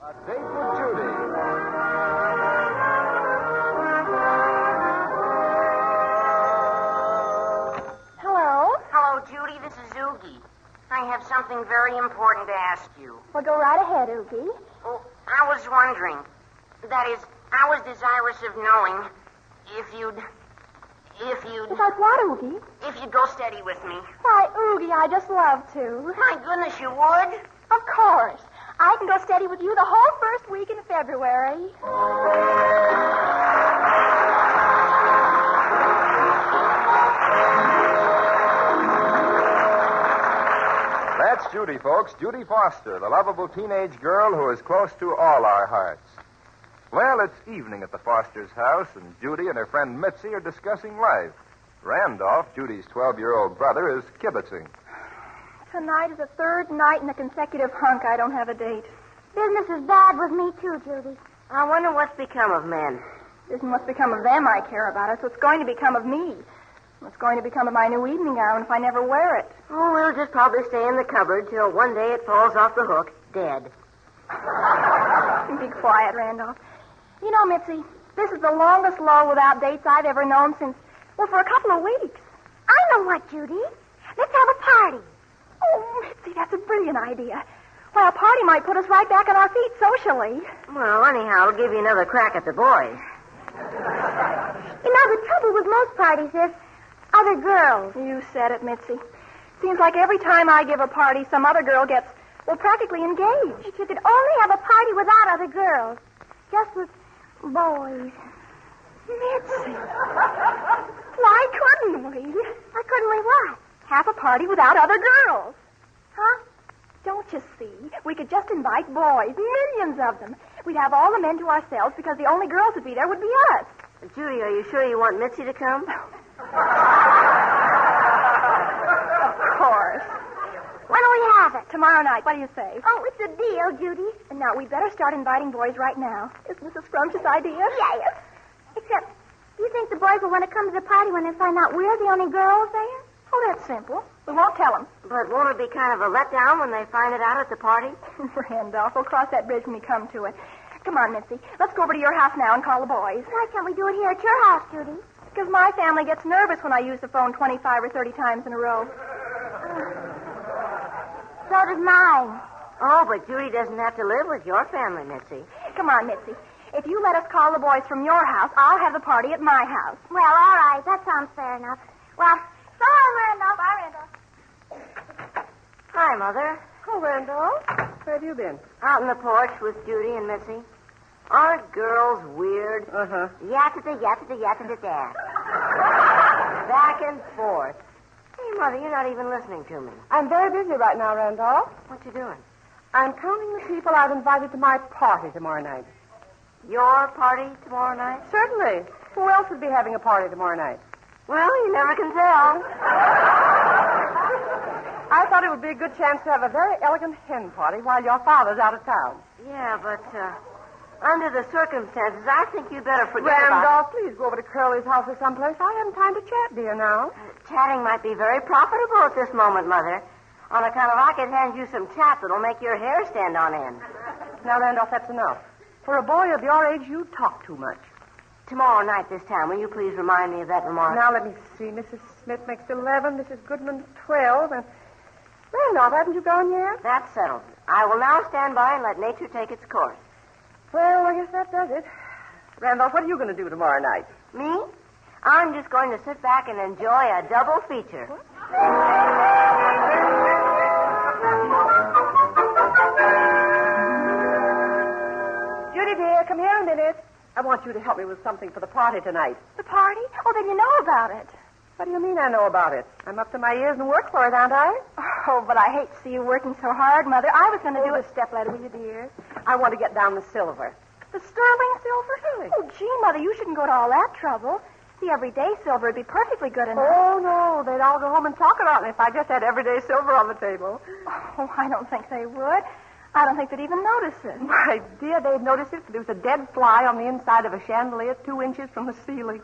A Date with Judy. Hello, Judy. This is Oogie. I have something very important to ask you. Well, go right ahead, Oogie. Oh, I was wondering. That is, I was desirous of knowing if you'd... About what, Oogie? If you'd go steady with me. Why, Oogie, I just love to. My goodness, you would? Of course. I can go steady with you the whole first week in February. That's Judy, folks. Judy Foster, the lovable teenage girl who is close to all our hearts. Well, it's evening at the Foster's house, and Judy and her friend Mitzi are discussing life. Randolph, Judy's 12-year-old brother, is kibitzing. Tonight is the third night in a consecutive hunk I don't have a date. Business is bad with me, too, Judy. I wonder what's become of men. It isn't what's become of them I care about. It's what's going to become of me. What's going to become of my new evening gown if I never wear it. Oh, we'll just probably stay in the cupboard till one day it falls off the hook, dead. Be quiet, Randolph. You know, Mitzi, this is the longest lull without dates I've ever known since, well, for a couple of weeks. I know what, Judy. Let's have a party. Oh, Mitzi, that's a brilliant idea. Why, a party might put us right back on our feet socially. Well, anyhow, I'll give you another crack at the boys. You know, the trouble with most parties is other girls. You said it, Mitzi. Seems like every time I give a party, some other girl gets, well, practically engaged. If you could only have a party without other girls. Just with boys. Mitzi. Why couldn't we? Why couldn't we what? Have a party without other girls. Huh? Don't you see? We could just invite boys, millions of them. We'd have all the men to ourselves because the only girls would be there would be us. Judy, are you sure you want Mitzi to come? Of course. When do we have it? Tomorrow night. What do you say? Oh, it's a deal, Judy. And now, we better start inviting boys right now. Isn't this a scrumptious idea? Yes. Except, do you think the boys will want to come to the party when they find out we're the only girls there? Oh, that's simple. We won't tell them. But won't it be kind of a letdown when they find it out at the party? Randolph, we'll cross that bridge when we come to it. Come on, Mitzi. Let's go over to your house now and call the boys. Why can't we do it here at your house, Judy? Because my family gets nervous when I use the phone 25 or 30 times in a row. So does mine. Oh, but Judy doesn't have to live with your family, Mitzi. Come on, Mitzi. If you let us call the boys from your house, I'll have the party at my house. Well, all right. That sounds fair enough. Well, so long, Randolph. Bye, Randolph. Hi, Mother. Oh, Randolph. Where have you been? Out on the porch with Judy and Mitzi. Aren't girls weird? Uh-huh. Yatta-da-yatta-da-yatta-da-da. Back and forth. Hey, Mother, you're not even listening to me. I'm very busy right now, Randolph. What you doing? I'm counting the people I've invited to my party tomorrow night. Your party tomorrow night? Certainly. Who else would be having a party tomorrow night? Well, you never can tell. I thought it would be a good chance to have a very elegant hen party while your father's out of town. Yeah, but, under the circumstances, I think you'd better forget about... Randolph, please go over to Curly's house or someplace. I haven't time to chat, dear, now. Chatting might be very profitable at this moment, Mother. On account of I could hand you some chat that'll make your hair stand on end. Now, Randolph, that's enough. For a boy of your age, you talk too much. Tomorrow night this time, will you please remind me of that remark? Now, let me see. Mrs. Smith makes 11, Mrs. Goodman 12, and... Randolph, haven't you gone yet? That's settled. I will now stand by and let nature take its course. Well, I guess that does it. Randolph, what are you going to do tomorrow night? Me? I'm just going to sit back and enjoy a double feature. Judy, dear, come here a minute. I want you to help me with something for the party tonight. The party? Oh, then you know about it. What do you mean I know about it? I'm up to my ears in work for it, aren't I? Oh, but I hate to see you working so hard, Mother. I was going to do a stepladder, will you, dear? I want to get down the silver. The sterling silver? Really? Oh, gee, Mother, you shouldn't go to all that trouble. The everyday silver would be perfectly good enough. Oh, no. They'd all go home and talk about me if I just had everyday silver on the table. Oh, I don't think they would. I don't think they'd even notice it. My dear, they'd notice it if there was a dead fly on the inside of a chandelier 2 inches from the ceiling.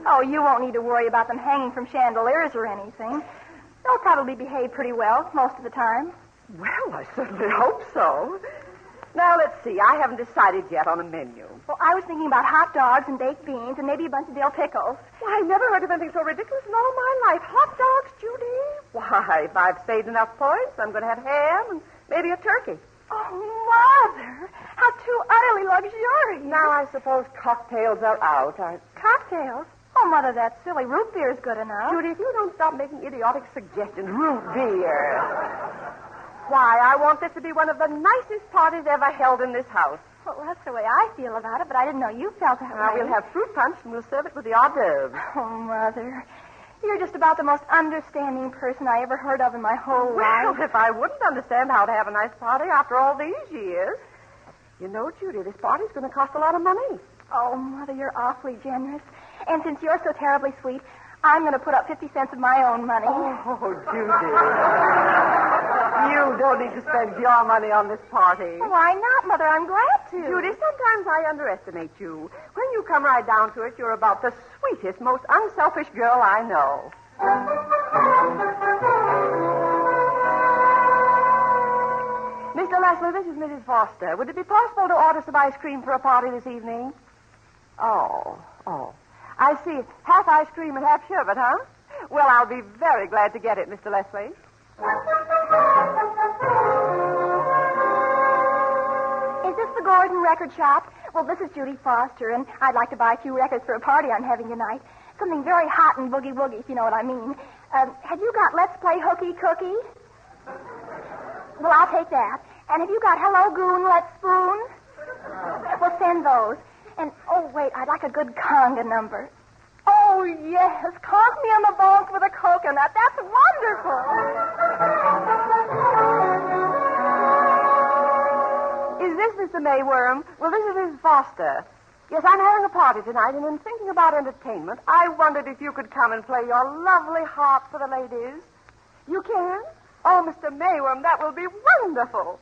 Oh, you won't need to worry about them hanging from chandeliers or anything. They'll probably behave pretty well most of the time. Well, I certainly hope so. Now, let's see. I haven't decided yet on a menu. Well, I was thinking about hot dogs and baked beans and maybe a bunch of dill pickles. Why, I never heard of anything so ridiculous in all my life. Hot dogs, Judy? Why, if I've saved enough points, I'm going to have ham and maybe a turkey. Oh, Mother, how too utterly luxurious. Now, I suppose cocktails are out, aren't Cocktails? Oh, Mother, that's silly. Root beer's good enough. Judy, if you don't stop making idiotic suggestions, root beer. Why, I want this to be one of the nicest parties ever held in this house. Well, that's the way I feel about it, but I didn't know you felt that Now, way. we'll have fruit punch and we'll serve it with the hors d'oeuvres. Oh, Mother, you're just about the most understanding person I ever heard of in my whole Well, life. if I wouldn't understand how to have a nice party after all these years. You know, Judy, this party's going to cost a lot of money. Oh, Mother, you're awfully generous. And since you're so terribly sweet, I'm going to put up 50 cents of my own money. Oh, Judy. You don't need to spend your money on this party. Why not, Mother? I'm glad to. Judy, sometimes I underestimate you. When you come right down to it, you're about the sweetest, most unselfish girl I know. Mr. Leslie, this is Mrs. Foster. Would it be possible to order some ice cream for a party this evening? Oh. I see. Half ice cream and half sherbet, huh? Well, I'll be very glad to get it, Mr. Leslie. Is this the Gordon record shop? Well, this is Judy Foster, and I'd like to buy a few records for a party I'm having tonight. Something very hot and boogie-woogie, if you know what I mean. Have you got Let's Play Hooky Cookie? Well, I'll take that. And have you got Hello Goon, Let's Spoon? Well, send those. And, oh, wait, I'd like a good conga number. Oh, yes, conk me on the bones with a coconut. That's wonderful. Is this Mr. Mayworm? Well, this is Mrs. Foster. Yes, I'm having a party tonight, and in thinking about entertainment, I wondered if you could come and play your lovely harp for the ladies. You can? Oh, Mr. Mayworm, that will be wonderful.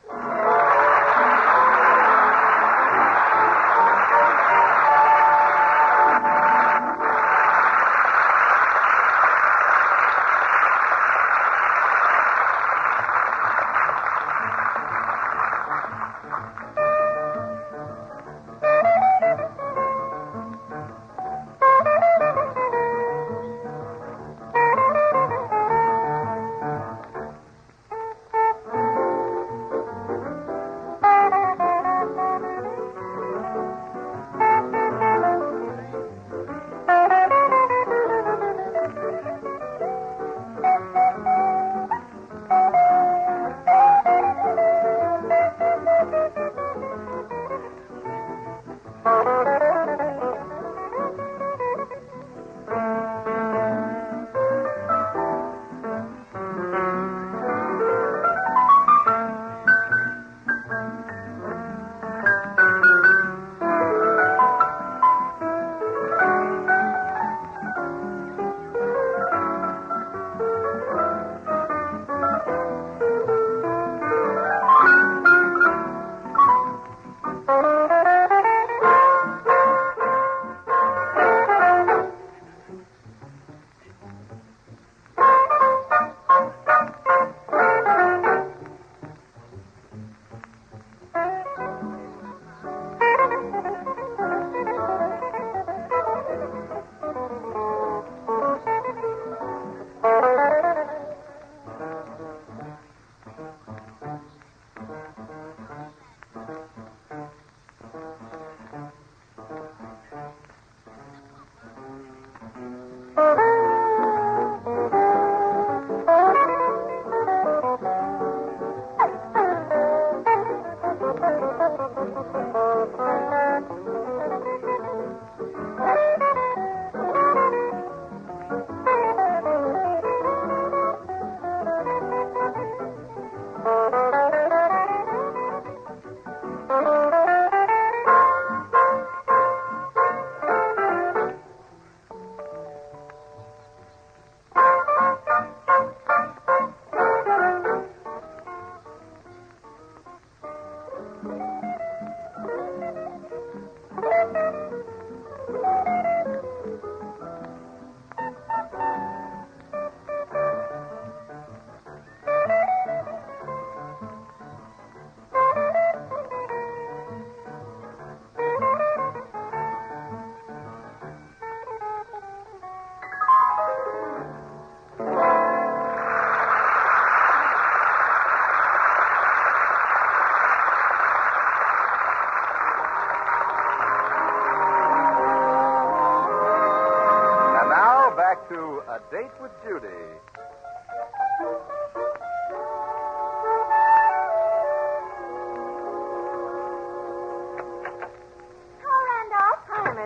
Date with Judy.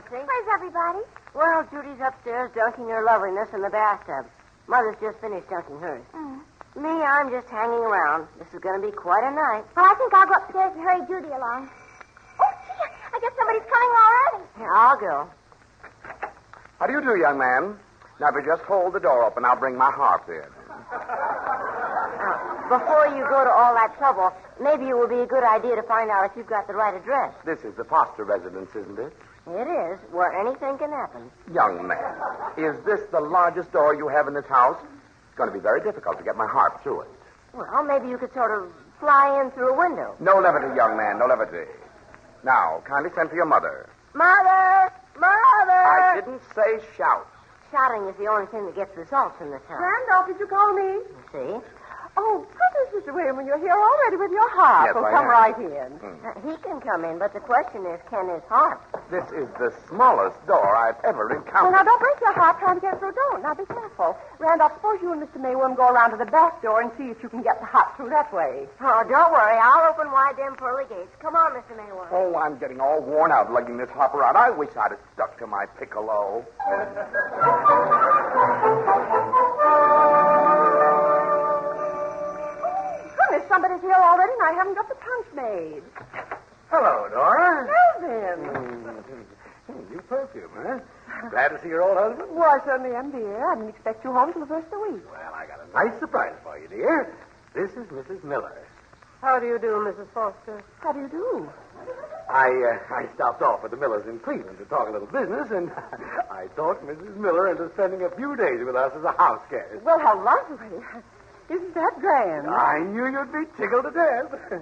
Where's everybody? Well, Judy's upstairs dunking her loveliness in the bathtub. Mother's just finished dunking hers. Me, I'm just hanging around. This is going to be quite a night. Well, I think I'll go upstairs and hurry Judy along. Oh, gee, I guess somebody's coming already. Yeah, I'll go. How do you do, young man? Now, if you just hold the door open, I'll bring my harp in. Before you go to all that trouble, maybe it would be a good idea to find out if you've got the right address. This is the Foster residence, isn't it? It is, where anything can happen. Young man, is this the largest door you have in this house? It's going to be very difficult to get my harp through it. Well, maybe you could sort of fly in through a window. No levity, young man, no levity. Now, kindly send for your mother. Mother! Mother! I didn't say shout. Shouting is the only thing that gets results in this house. Randolph, did you call me? You see? Oh, goodness, Mr. William, you're here already with your harp. Yes, well, I come am. right in. He can come in, but the question is, can his harp? This is the smallest door I've ever Well, encountered. now, don't break your harp trying to get through. Don't. Now, be careful. Randolph, suppose you and Mr. Mayworm go around to the back door and see if you can get the harp through that way. Oh, don't worry. I'll open wide them pearly gates. Come on, Mr. Mayworm. Oh, I'm getting all worn out lugging this harp around. I wish I'd have stuck to my piccolo. Goodness, somebody's here already, and I haven't got the punch made. Hello, Dora. Melvin. New perfume, huh? Glad to see your old husband? Well, I certainly am, dear. I didn't expect you home till the first of the week. Well, I got a nice surprise for you, dear. This is Mrs. Miller. How do you do, Mrs. Foster? How do you do? I stopped off at the Millers in Cleveland to talk a little business, and I talked Mrs. Miller into spending a few days with us as a house guest. Well, how lovely. Isn't that grand? I knew you'd be tickled to death.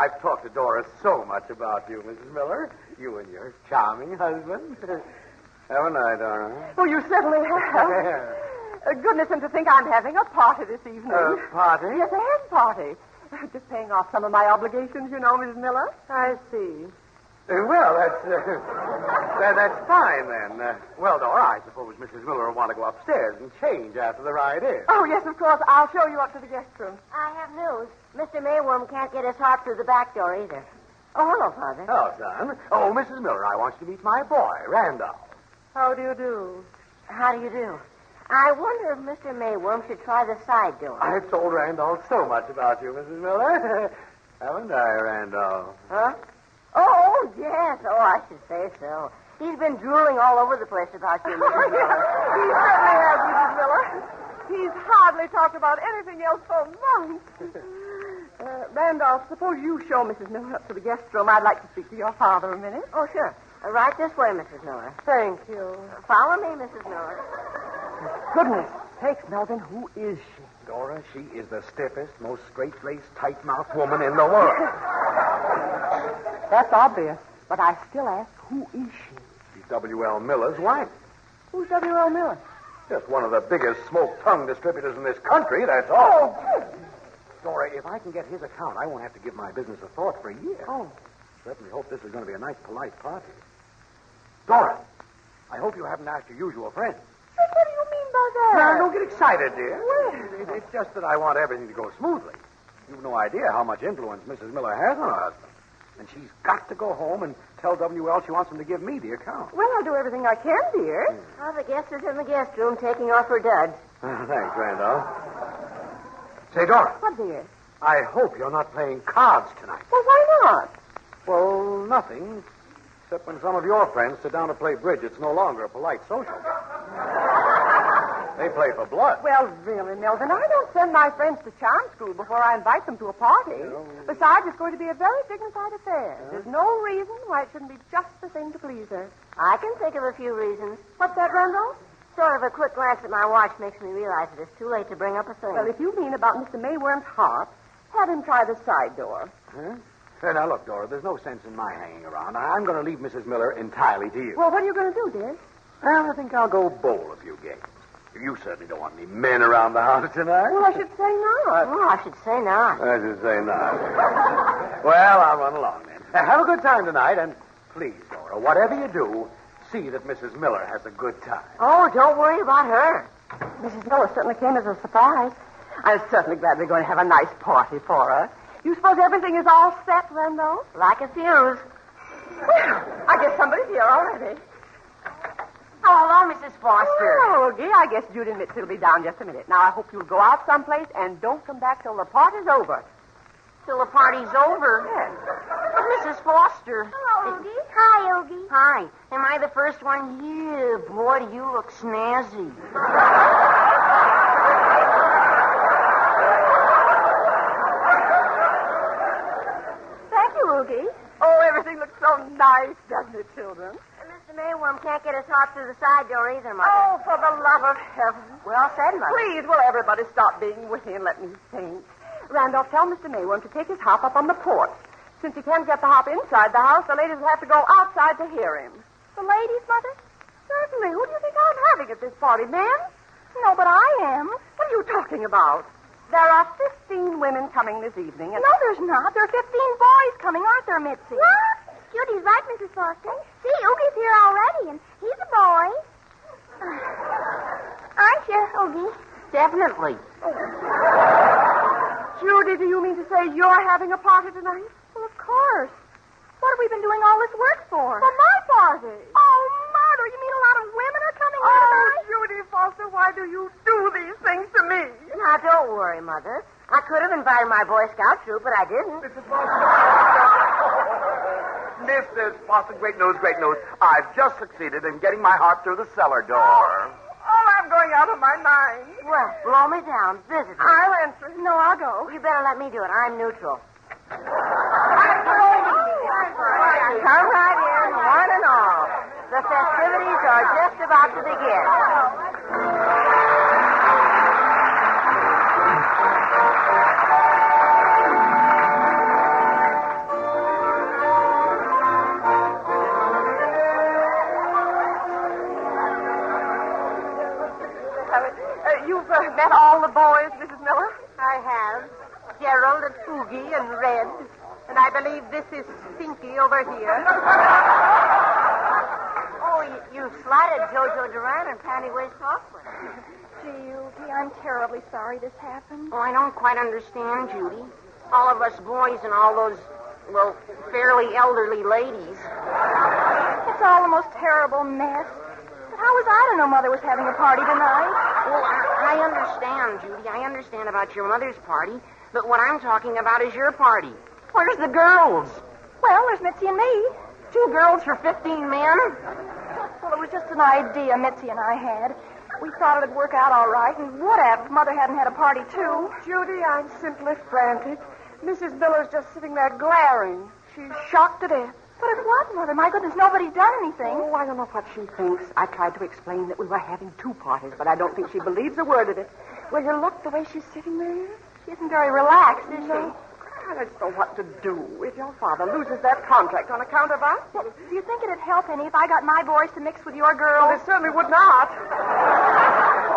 I've talked to Dora so much about you, Mrs. Miller. You and your charming husband. Haven't I, Dora? Well, you certainly have. Goodness, and to think I'm having a party this evening. A party? Yes, a hen party. Just paying off some of my obligations, you know, Mrs. Miller. I see. Well, that's fine, then. Well, Dora, I suppose Mrs. Miller will want to go upstairs and change after the ride in. Oh, yes, of course. I'll show you up to the guest room. I have news. Mr. Mayworm can't get his harp through the back door either. Oh, hello, Father. Hello, son. Oh, Mrs. Miller, I want you to meet my boy, Randolph. How do you do? How do you do? I wonder if Mr. Mayworm should try the side door. I've told Randolph so much about you, Mrs. Miller. Haven't I, Randolph? Huh? Oh, yes. Oh, I should say so. He's been drooling all over the place about you, Mrs. Miller. He certainly has, Mrs. Miller. He's hardly talked about anything else for months. Randolph, suppose you show Mrs. Miller up to the guest room. I'd like to speak to your father a minute. Oh, sure. Right this way, Mrs. Miller. Thank you. Follow me, Mrs. Miller. Goodness sakes, Melvin, who is she? Dora, she is the stiffest, most straight-laced, tight-mouthed woman in the world. That's obvious, but I still ask, who is she? She's W.L. Miller's wife. Who's W.L. Miller? Just one of the biggest smoke-tongue distributors in this country, that's all. Oh. Dora, if I can get his account, I won't have to give my business a thought for a year. Oh. Certainly hope this is going to be a nice, polite party. Dora, I hope you haven't asked your usual friends. What do you mean by that? Now, don't get excited, dear. It's just that I want everything to go smoothly. You've no idea how much influence Mrs. Miller has on her husband. And she's got to go home and tell W.L. she wants him to give me the account. Well, I'll do everything I can, dear. Oh, the guest is in the guest room taking off her duds. Thanks, Randolph. Say, Dora, What, dear? I hope you're not playing cards tonight. Well, why not? Well, nothing. Except when some of your friends sit down to play bridge, it's no longer a polite social. They play for blood. Well, really, Melvin, I don't send my friends to charm school before I invite them to a party. Besides, it's going to be a very dignified affair. There's no reason why it shouldn't be just the thing to please her. I can think of a few reasons. What's that, Randolph? Sort of a quick glance at my watch makes me realize that it's too late to bring up a thing. Well, if you mean about Mr. Mayworm's harp, have him try the side door. Huh? Now, look, Dora, there's no sense in my hanging around. I'm going to leave Mrs. Miller entirely to you. Well, what are you going to do, dear? Well, I think I'll go bowl a few games. You certainly don't want any men around the house tonight. Well, I should say not. Oh, I should say not. I should say not. Well, I'll run along then. Have a good time tonight, and please, Dora, whatever you do, see that Mrs. Miller has a good time. Oh, don't worry about her. Mrs. Miller certainly came as a surprise. I'm certainly glad we're going to have a nice party for her. You suppose everything is all set, Randall? Like a fuse. Well, I guess somebody's here already. Oh, hello, Mrs. Foster. Oh, okay. I guess Judy and Mitzi will be down just a minute. Now, I hope you'll go out someplace and don't come back till the party's over. Till the party's over? Yes. But Mrs. Foster. Hello, Oogie. Hi, Oogie. Hi. Am I the first one here? Boy, do you look snazzy. Thank you, Oogie. Oh, everything looks so nice, doesn't it, children? And Mr. Mayworm can't get his hop through the side door either, Mother. Oh, for the love of heaven. Well said, Mother. Please, will everybody stop being witty and let me think? Randolph, tell Mr. Mayworm to take his hop up on the porch. Since he can't get the hop inside the house, the ladies will have to go outside to hear him. The ladies, Mother? Certainly. Who do you think I'm having at this party, men? No, but I am. What are you talking about? There are 15 women coming this evening, and... No, there's not. There are 15 boys coming, aren't there, Mitzi? What? Judy's right, Mrs. Foster. See, Oogie's here already, and he's a boy. Aren't you, Oogie? Definitely. Judy, do you mean to say you're having a party tonight? Well, of course. What have we been doing all this work for? For my party. Oh, Mother, you mean a lot of women are coming here tonight? Judy Foster, why do you do these things to me? Now, don't worry, Mother. I could have invited my Boy Scout troop, but I didn't. Mrs. Foster, great news, great news. I've just succeeded in getting my harp through the cellar door. Oh, I'm going out of my mind. Well, blow me down. Visitor. I'll answer. No, I'll go. You better let me do it. I'm neutral. Come right in, one and all. The festivities are just about to begin. You've met all the boys, Mrs. Miller? I have. Gerald and Oogie and Red. And I believe this is Stinky over here. Oh, you slighted Jojo Duran and Panty Waist Hoffman. Gee, Oogie, I'm terribly sorry this happened. Oh, I don't quite understand, Judy. All of us boys and all those, well, fairly elderly ladies. It's all the most terrible mess. But how was I to know Mother was having a party tonight? Well, I understand, Judy. I understand about your mother's party. But what I'm talking about is your party. Where's the girls? Well, there's Mitzi and me. 2 girls for 15 men? Well, it was just an idea Mitzi and I had. We thought it'd work out all right, and would have if Mother hadn't had a party, too. Judy, I'm simply frantic. Mrs. Miller's just sitting there glaring. She's shocked to death. But at what, Mother? My goodness, nobody's done anything. Oh, I don't know what she thinks. I tried to explain that we were having 2 parties, but I don't think she believes a word of it. Will you look the way she's sitting there? She isn't very relaxed, is she? I don't know what to do. If your father loses that contract on account of us, Well, do you think it'd help any if I got my boys to mix with your girls? it certainly would not.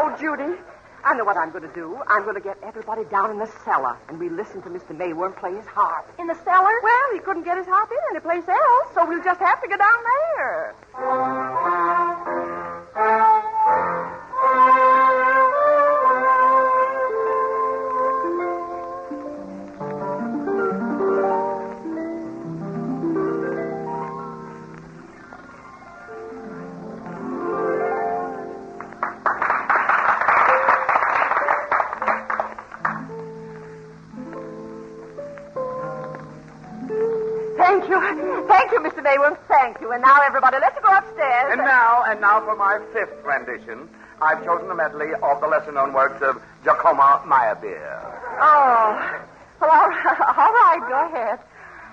Oh, Judy, I know what I'm going to do. I'm going to get everybody down in the cellar, and we listen to Mr. Mayworm play his harp. In the cellar? Well, he couldn't get his harp in any place else, so we'll just have to go down there. Thank you, Mr. Mayworm. Thank you. And now, everybody, let's go upstairs. And now for my 5th rendition. I've chosen a medley of the lesser-known works of Giacomo Meyerbeer. Oh. Well, all right. Go ahead.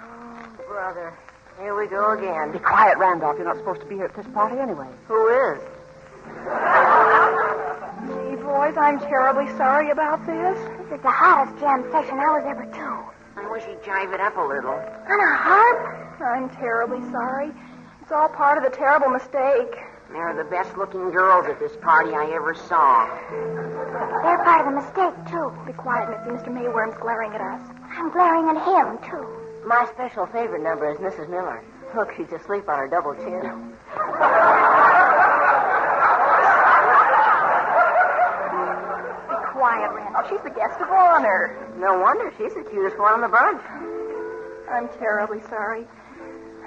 Oh, brother. Here we go again. Be quiet, Randolph. You're not supposed to be here at this party anyway. Who is? Gee, boys, I'm terribly sorry about this. This is the hottest jam session I was ever to. I wish he'd jive it up a little. On a harp? I'm terribly sorry. It's all part of the terrible mistake. They're the best-looking girls at this party I ever saw. They're part of the mistake, too. Be quiet, Mitzi. Mr. Mayworm's glaring at us. I'm glaring at him, too. My special favorite number is Mrs. Miller. Look, she's asleep on her double chin. quiet, Randall. She's the guest of honor. No wonder. She's the cutest one in the bunch. I'm terribly sorry.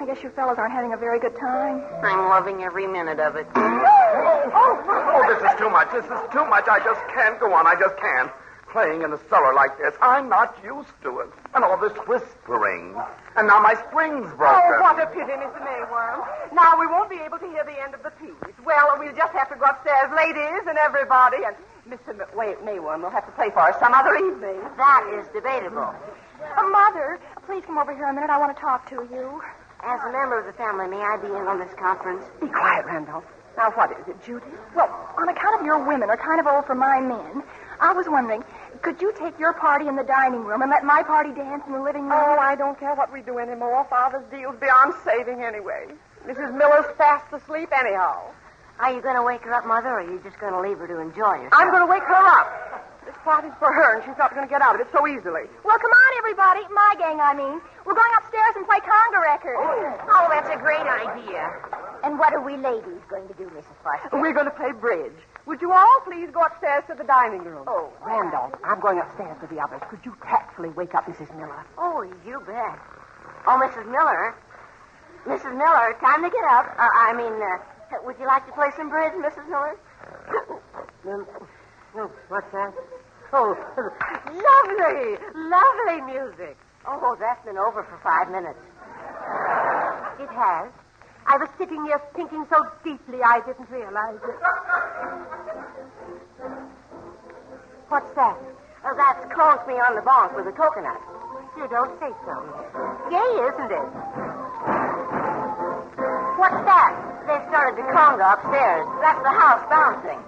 I guess you fellas aren't having a very good time. I'm loving every minute of it. Oh, this is too much. This is too much. I just can't go on. I just can't. Playing in the cellar like this. I'm not used to it. And all this whispering. And now my spring's broken. Oh, what a pity, Mr. Mayworm. Now we won't be able to hear the end of the piece. Well, we'll just have to go upstairs, ladies and everybody, and Mr. Mayworm will have to play for us some other evening. That is debatable. Mother, please come over here a minute. I want to talk to you. As a member of the family, may I be in on this conference? Be quiet, Randolph. Now, what is it, Judy? Well, on account of your women are kind of old for my men, I was wondering, could you take your party in the dining room and let my party dance in the living room? Oh, I don't care what we do anymore. Father's deal's beyond saving anyway. Mrs. Miller's fast asleep anyhow. Are you going to wake her up, Mother, or are you just going to leave her to enjoy herself? I'm going to wake her up. This party's for her, and she's not going to get out of it so easily. Well, come on, everybody. My gang, I mean. We're going upstairs and play conga records. Oh, that's a great idea. And what are we ladies going to do, Mrs. Foster? We're going to play bridge. Would you all please go upstairs to the dining room? Oh. Randolph, I'm going upstairs with the others. Could you tactfully wake up Mrs. Miller? Oh, you bet. Oh, Mrs. Miller. Mrs. Miller, time to get up. Would you like to play some bridge, Mrs. Miller? What's that? Oh, lovely music. Oh, that's been over for 5 minutes. It has. I was sitting here thinking so deeply I didn't realize it. What's that? Oh, that's Conch Me on the Bonk with a coconut. You don't say so. Gay, isn't it? What's that? They've started the conga upstairs. That's the house bouncing.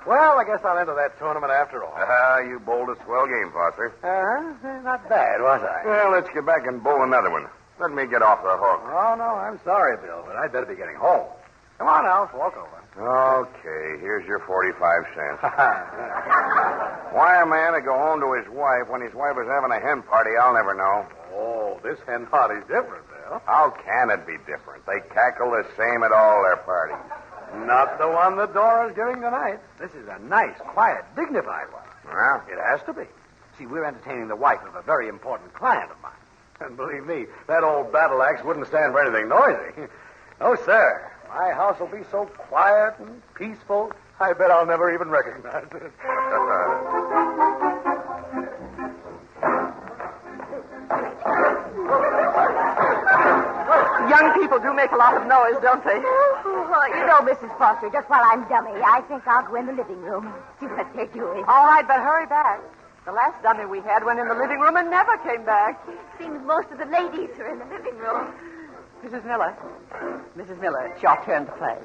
Well, I guess I'll enter that tournament after all. You bowled a swell game, Foster. Not bad, was I? Well, let's get back and bowl another one. Let me get off the hook. Oh, no, I'm sorry, Bill, but I'd better be getting home. Come on, Alf, walk over. Okay, here's your 45 cents. Why a man would go home to his wife when his wife is having a hen party, I'll never know. Oh, this hen party's different, Bill. How can it be different? They cackle the same at all their parties. Not the one that Dora's giving tonight. This is a nice, quiet, dignified one. Well, It has to be. See, we're entertaining the wife of a very important client of mine. And believe me, that old battle axe wouldn't stand for anything noisy. No, sir. My house will be so quiet and peaceful, I bet I'll never even recognize it. Young people do make a lot of noise, don't they? You know, Mrs. Foster, just while I'm dummy, I think I'll go in the living room. See what they're doing. All right, but hurry back. The last dummy we had went in the living room and never came back. Seems most of the ladies are in the living room. Mrs. Miller, it's your turn to play.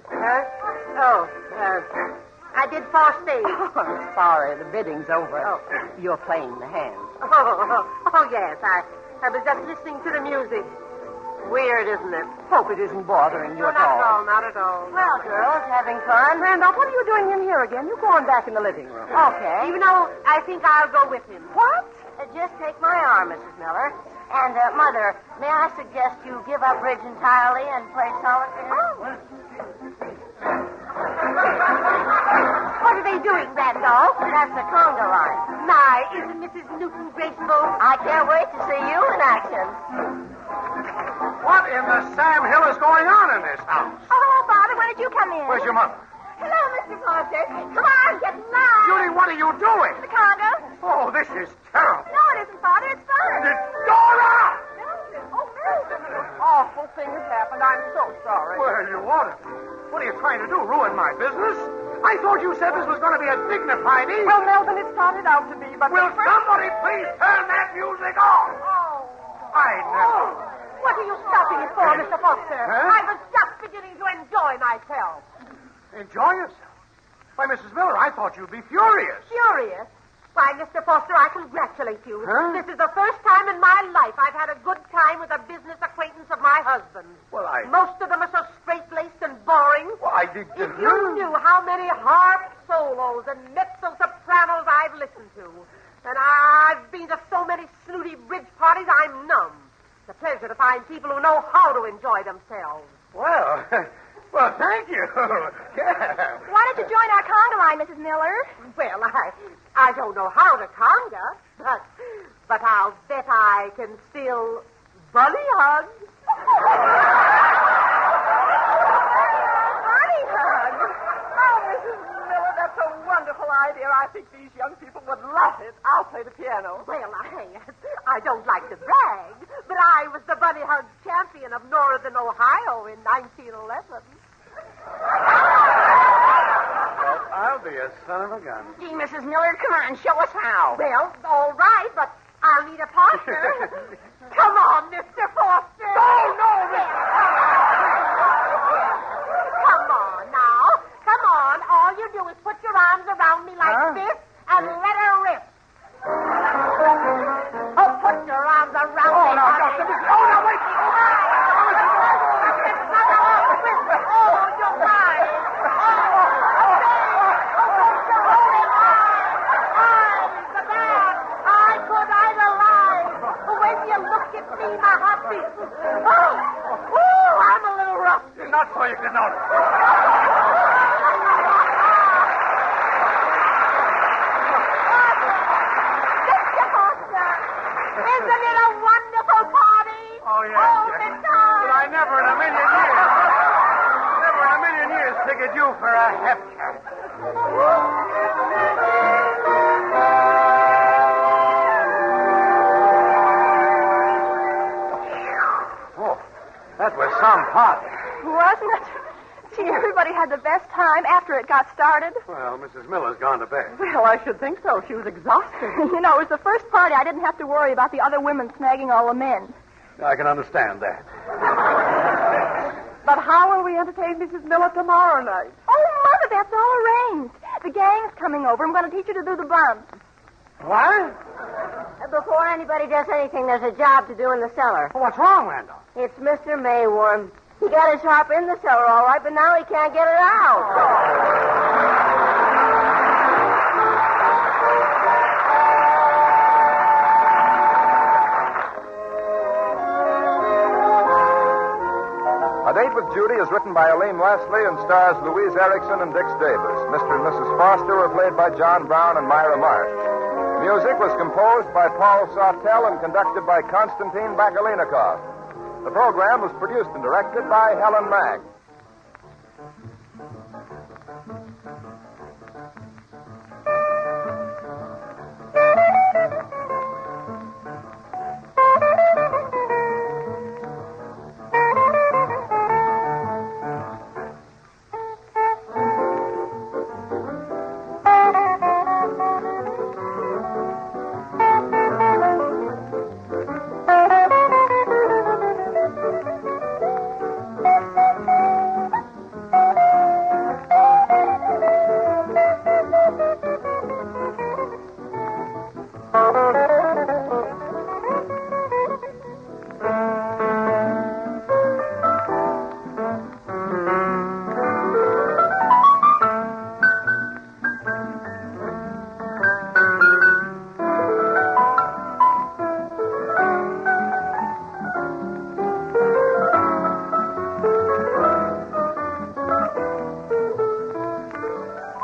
I did fall stage. Oh, I'm sorry. The bidding's over. Oh. You're playing the hand. Oh, yes. I was just listening to the music. Weird, isn't it? Hope it isn't bothering you No, at all. not at all. Well, girls, having fun. Randolph, what are you doing in here again? You go on back in the living room. Okay. You know, I think I'll go with him. What? Just take my arm, Mrs. Miller. And, Mother, may I suggest you give up bridge entirely and play solitaire? What are they doing, Randolph? That's the conga line. My, isn't Mrs. Newton graceful? I can't wait to see you in action. What in the Sam Hill is going on in this house? Oh, Father, when did you come in? Where's your mother? Hello, Mr. Foster. Come on, get in line. Judy, what are you doing? The conga. Oh, this is terrible. No, it isn't, Father. It's fun. It's Dora! Awful thing has happened. I'm so sorry. Well, you ought to. What are you trying to do, ruin my business? I thought you said this was going to be a dignified evening. Well, Melvin, it started out to be, but... Will somebody please turn that music off? Oh. I never... What are you stopping it for, Mr. Foster? Huh? I was just beginning to enjoy myself. Enjoy yourself. Why, Mrs. Miller, I thought you'd be furious. Furious? Why, Mr. Foster, I congratulate you. Huh? This is the first time in my life I've had a good time with a business acquaintance of my husband. Well, Most of them are so straight-laced and boring. Well, I did... If you knew how many harp solos and mezzo-sopranos I've listened to, and I've been to so many snooty bridge parties, I'm numb. It's a pleasure to find people who know how to enjoy themselves. Well, well, thank you. Yeah. Why don't you join our conga line, Mrs. Miller? Well, I don't know how to conga, but I'll bet I can still bunny hug. Bunny hug? Oh, Mrs. Miller, that's a wonderful idea. I think these young people would love it. I'll play the piano. Well, I don't like to brag, but I was the bunny hug champion of Northern Ohio in 1911. Well, I'll be a son of a gun. Gee, Mrs. Miller, come on, show us how. Well, all right, but I'll need a partner. Come on, Mr. Foster. No, Come on now. Come on. All you do is put your arms around me like this and let her rip. Oh, put your arms around me. Oh, no, wait. Oh, you're right. Look at me, my heart beats. Oh, I'm a little rusty. Not so you can notice. Mr. Foster, isn't it a wonderful party? Oh, yes. Yes. But I never in a million years figured you for a hep cat. That was some party. Wasn't it? Gee, everybody had the best time after it got started. Well, Mrs. Miller's gone to bed. Well, I should think so. She was exhausted. You know, it was the first party I didn't have to worry about the other women snagging all the men. I can understand that. But how will we entertain Mrs. Miller tomorrow night? Oh, Mother, that's all arranged. The gang's coming over. I'm going to teach you to do the bumps. What? Before anybody does anything, there's a job to do in the cellar. Well, what's wrong, Randall? It's Mr. Mayworm. He got his harp in the cellar all right, but now he can't get it out. A Date with Judy is written by Elaine Wesley and stars Louise Erickson and Dix Davis. Mr. and Mrs. Foster were played by John Brown and Myra Marsh. Music was composed by Paul Sawtell and conducted by Konstantin Bagalenikov. The program was produced and directed by Helen Magg.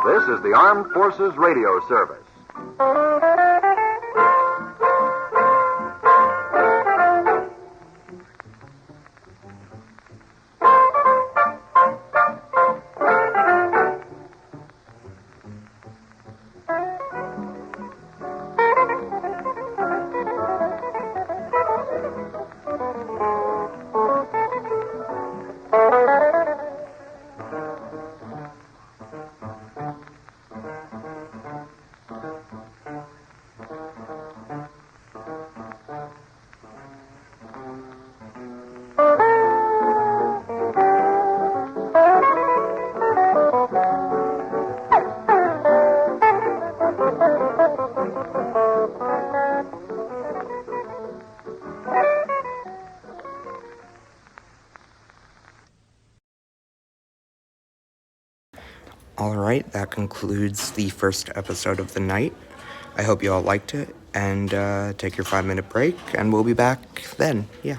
This is the Armed Forces Radio Service. All right, that concludes the first episode of the night. I hope you all liked it, and take your 5-minute break, and we'll be back then. Yeah.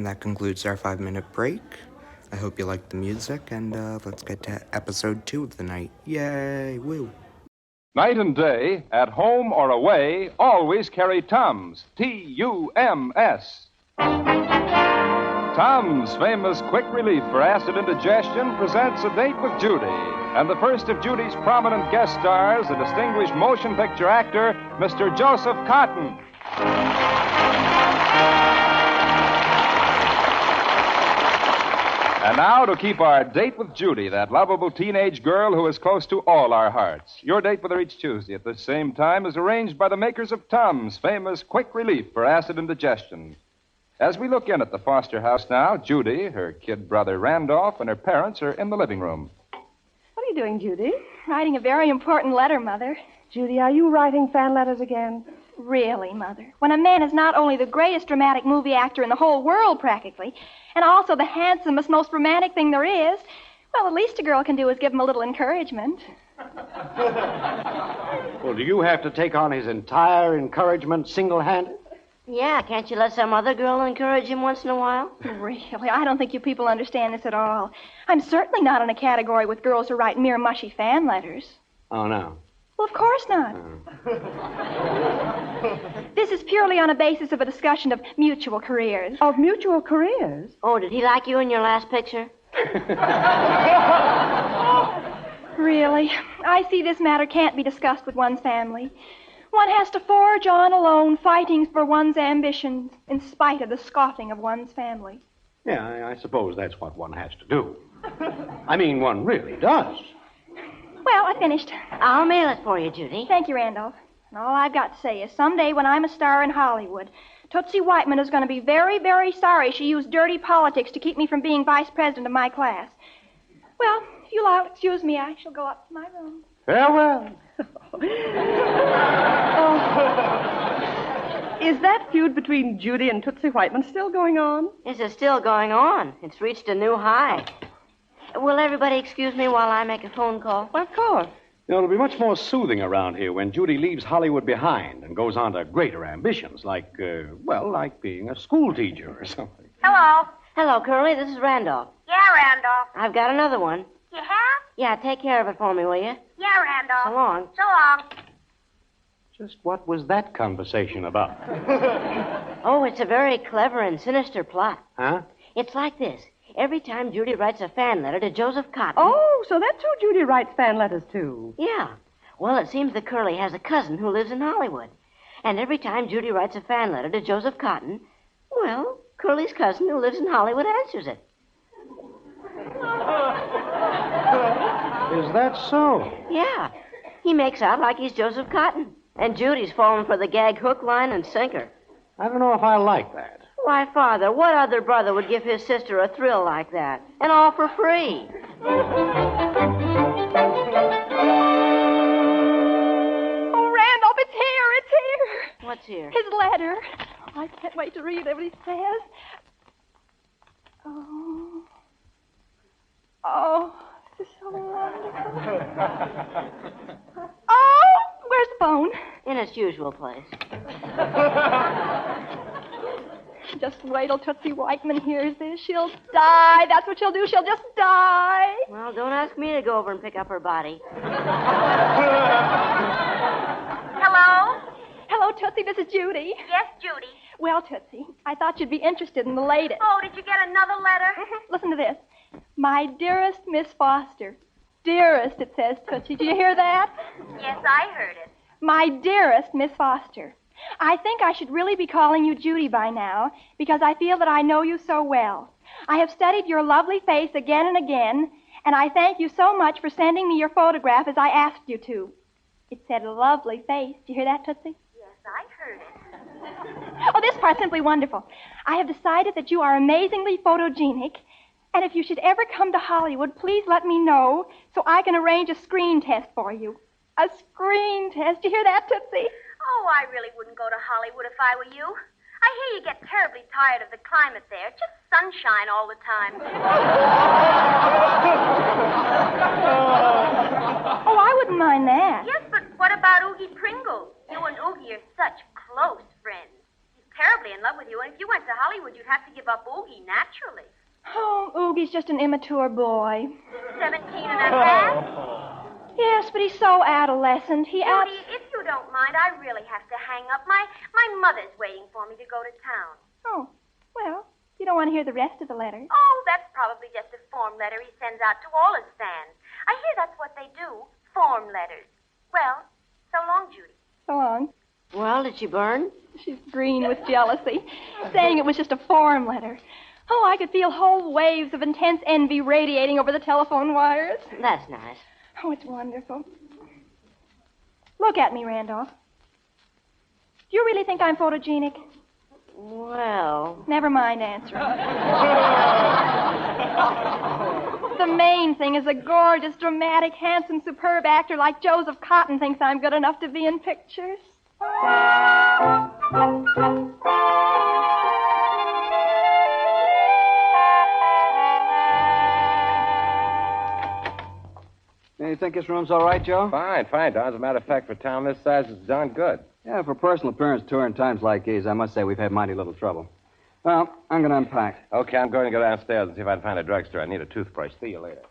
that concludes our 5-minute break. I hope you liked the music, and let's get to episode 2 of the night. Yay, woo. Night and day, at home or away, always carry Tums. T-U-M-S. Tums, famous quick relief for acid indigestion, presents A Date with Judy. And the first of Judy's prominent guest stars, the distinguished motion picture actor, Mr. Joseph Cotton. And now to keep our date with Judy, that lovable teenage girl who is close to all our hearts. Your date with her each Tuesday at the same time is arranged by the makers of Tums, famous quick relief for acid indigestion. As we look in at the Foster house now, Judy, her kid brother Randolph, and her parents are in the living room. What are you doing, Judy? Writing a very important letter, Mother. Judy, are you writing fan letters again? Really, Mother. When a man is not only the greatest dramatic movie actor in the whole world, practically, and also the handsomest, most romantic thing there is, well, the least a girl can do is give him a little encouragement. Well, do you have to take on his entire encouragement single-handed? Yeah, can't you let some other girl encourage him once in a while? Really, I don't think you people understand this at all. I'm certainly not in a category with girls who write mere mushy fan letters. Oh, no. Well, of course not. This is purely on a basis of a discussion of mutual careers. Of mutual careers? Oh, did he like you in your last picture? Really, I see this matter can't be discussed with one's family. One has to forge on alone, fighting for one's ambitions, in spite of the scoffing of one's family. Yeah, I suppose that's what one has to do. I mean, one really does. Well, I finished. I'll mail it for you, Judy. Thank you, Randolph. And all I've got to say is someday when I'm a star in Hollywood, Tootsie Whiteman is going to be very, very sorry she used dirty politics to keep me from being vice president of my class. Well, if you'll excuse me, I shall go up to my room. Farewell. Is that feud between Judy and Tootsie Whiteman still going on? Yes, it's still going on. It's reached a new high. Will everybody excuse me while I make a phone call? Well, of course. You know, it'll be much more soothing around here when Judy leaves Hollywood behind and goes on to greater ambitions, like being a school teacher or something. Hello. Hello, Curly. This is Randolph. Yeah, Randolph. I've got another one. You have? Yeah, take care of it for me, will you? Yeah, Randolph. So long. So long. Just what was that conversation about? Oh, it's a very clever and sinister plot. Huh? It's like this. Every time Judy writes a fan letter to Joseph Cotton... Oh, so that's who Judy writes fan letters to. Yeah. Well, it seems that Curly has a cousin who lives in Hollywood. And every time Judy writes a fan letter to Joseph Cotton, well, Curly's cousin who lives in Hollywood answers it. Is that so? Yeah. He makes out like he's Joseph Cotton. And Judy's fallen for the gag hook, line, and sinker. I don't know if I like that. Why, Father, what other brother would give his sister a thrill like that? And all for free. Oh, Randolph, it's here. It's here. What's here? His letter. Oh, I can't wait to read what he says. Oh, this is so wonderful. Oh, where's the phone? In its usual place. Just wait till Tootsie Whiteman hears this. She'll die. That's what she'll do. She'll just die. Well, don't ask me to go over and pick up her body. Hello? Hello, Tootsie. This is Judy. Yes, Judy. Well, Tootsie, I thought you'd be interested in the latest. Oh, did you get another letter? Listen to this. My dearest Miss Foster. Dearest, it says, Tootsie. Do you hear that? Yes, I heard it. My dearest Miss Foster. I think I should really be calling you Judy by now, because I feel that I know you so well. I have studied your lovely face again and again, and I thank you so much for sending me your photograph as I asked you to. It said a lovely face. Do you hear that, Tootsie? Yes, I heard it. Oh, this part's simply wonderful. I have decided that you are amazingly photogenic, and if you should ever come to Hollywood, please let me know so I can arrange a screen test for you. A screen test. Do you hear that, Tootsie? Oh, I really wouldn't go to Hollywood if I were you. I hear you get terribly tired of the climate there. Just sunshine all the time. Oh, I wouldn't mind that. Yes, but what about Oogie Pringle? You and Oogie are such close friends. He's terribly in love with you, and if you went to Hollywood, you'd have to give up Oogie naturally. Oh, Oogie's just an immature boy. 17 and a half? Yes, but he's so adolescent. Judy, if you don't mind, I really have to hang up. My mother's waiting for me to go to town. Oh, well, you don't want to hear the rest of the letter. Oh, that's probably just a form letter he sends out to all his fans. I hear that's what they do, form letters. Well, so long, Judy. So long. Well, did she burn? She's green with jealousy, saying it was just a form letter. Oh, I could feel whole waves of intense envy radiating over the telephone wires. That's nice. Oh, it's wonderful. Look at me, Randolph. Do you really think I'm photogenic? Well... Never mind answering. The main thing is a gorgeous, dramatic, handsome, superb actor like Joseph Cotton thinks I'm good enough to be in pictures. You think this room's all right, Joe? Fine, Don. As a matter of fact, for a town this size, it's darn good. Yeah, for personal appearance tour in times like these, I must say we've had mighty little trouble. Well, I'm going to unpack. Okay, I'm going to go downstairs and see if I can find a drugstore. I need a toothbrush. See you later.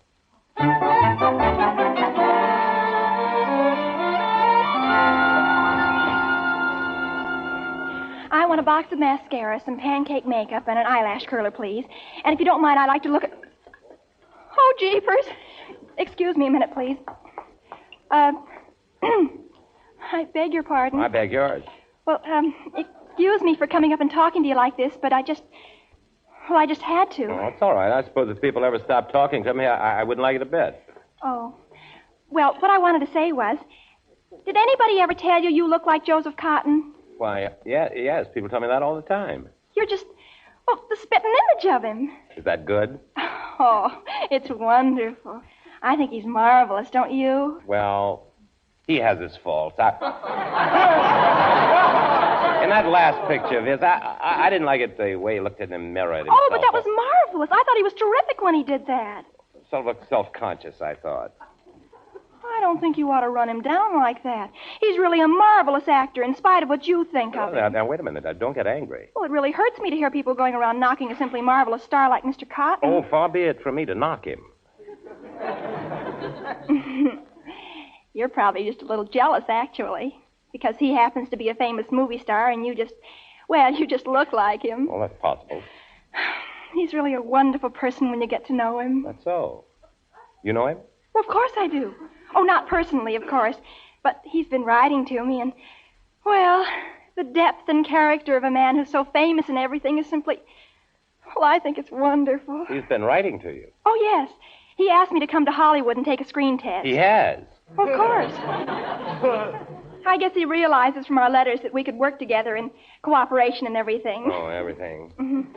I want a box of mascara, some pancake makeup, and an eyelash curler, please. And if you don't mind, I'd like to look at... Oh, jeepers. Excuse me a minute, please. I beg your pardon. I beg yours. Well, excuse me for coming up and talking to you like this, but I just had to. Oh, it's all right. I suppose if people ever stopped talking to me, I wouldn't like it a bit. Oh. Well, what I wanted to say was, did anybody ever tell you you look like Joseph Cotton? Why, yes. People tell me that all the time. You're just, the spitting image of him. Is that good? Oh, it's wonderful. I think he's marvelous, don't you? Well, he has his faults. In that last picture of his, I didn't like it the way he looked in the mirror at himself. Oh, but that was marvelous. I thought he was terrific when he did that. Sort of self-conscious, I thought. I don't think you ought to run him down like that. He's really a marvelous actor, in spite of what you think of him. Now, wait a minute. Don't get angry. Well, it really hurts me to hear people going around knocking a simply marvelous star like Mr. Cotton. Oh, far be it from me to knock him. You're probably just a little jealous, actually, because he happens to be a famous movie star and you just look like him. Well, that's possible. He's really a wonderful person when you get to know him. That's so. You know him? Well, of course I do. Oh, not personally, of course, but he's been writing to me and, well, the depth and character of a man who's so famous and everything is simply, I think it's wonderful. He's been writing to you? Oh, yes. He asked me to come to Hollywood and take a screen test. He has? Of course. I guess he realizes from our letters that we could work together in cooperation and everything. Oh, everything. Mm-hmm.